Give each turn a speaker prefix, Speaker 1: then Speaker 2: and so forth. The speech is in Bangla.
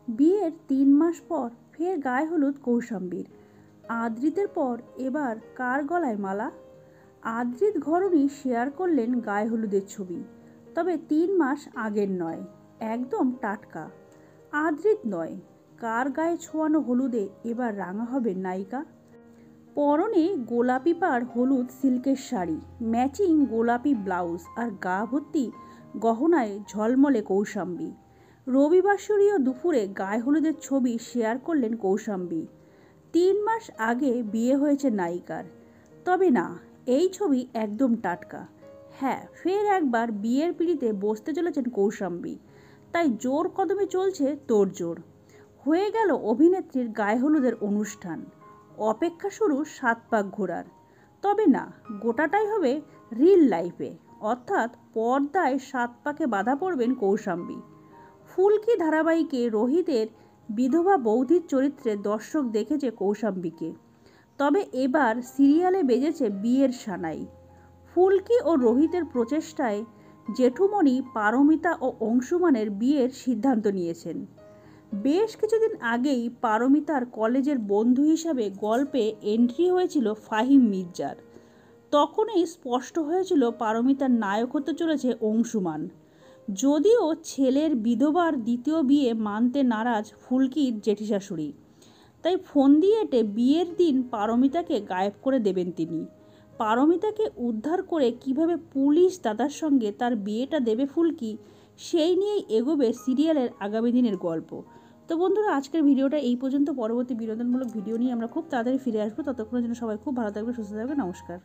Speaker 1: বিয়ের ৩ মাস পর ফের গায়ে হলুদ কৌশাম্বীর। আদ্রিতের পর এবার কার গলায় মালা? আদ্রিত ঘরণী শেয়ার করলেন গায়ে হলুদের ছবি, তবে ৩ মাস আগের নয়, একদম টাটকা। আদ্রিত নয়, কার গায়ে ছোঁয়ানো হলুদে এবার রাঙা হবে নায়িকা? পরনে গোলাপি পাড় হলুদ সিল্কের শাড়ি, ম্যাচিং গোলাপি ব্লাউজ আর গা ভর্তি গহনায় ঝলমলে কৌশাম্বী। রবিবাসরীয় দুপুরে গায়ে হলুদের ছবি শেয়ার করলেন কৌশাম্বী। ৩ মাস আগে বিয়ে হয়েছে নায়িকার, তবে না, এই ছবি একদম টাটকা। হ্যাঁ, ফের একবার বিয়ের পিঁড়িতে বসতে চলেছেন কৌশাম্বী, তাই জোর কদমে চলছে তোড়জোড়। হয়ে গেল অভিনেত্রীর গায়ে হলুদের অনুষ্ঠান, অপেক্ষা শুরু ৭ পাক ঘোরার। তবে না, গোটাটাই হবে রিল লাইফে, অর্থাৎ পর্দায় ৭ পাকে বাধা পড়বেন কৌশাম্বী। ফুলকি ধারাবাহিকে রোহিতের বিধবা বৌদির চরিত্রে দর্শক দেখেছে কৌশাম্বীকে, তবে এবার সিরিয়ালে বেজেছে বিয়ের সানাই। ফুলকি ও রোহিতের প্রচেষ্টায় জেঠুমণি পারমিতা ও অংশুমানের বিয়ের সিদ্ধান্ত নিয়েছেন। বেশ কিছুদিন আগেই পারমিতার কলেজের বন্ধু হিসাবে গল্পে এন্ট্রি হয়েছিল ফাহিম মির্জার। তখনই স্পষ্ট হয়েছিল পারমিতার নায়ক হতে চলেছে অংশুমান। যদিও ছেলের বিধবার দ্বিতীয় বিয়ে মানতে নারাজ ফুলকির জেঠিশাশুড়ি, তাই ফন্দি এঁটে বিয়ের দিন পারমিতাকে গায়েব করে দেবেন তিনি। পারমিতাকে উদ্ধার করে কিভাবে পুলিশ দাদার সঙ্গে তার বিয়েটা দেবে ফুলকি, সেই নিয়েই এগোবে সিরিয়ালের আগামী দিনের গল্প। তো বন্ধুরা, আজকের ভিডিওটা এই পর্যন্ত। পরবর্তী বিনোদনমূলক ভিডিও নিয়ে আমরা খুব তাড়াতাড়ি ফিরে আসবো। ততক্ষণের জন্য সবাই খুব ভালো থাকবে, সুস্থ থাকবে। নমস্কার।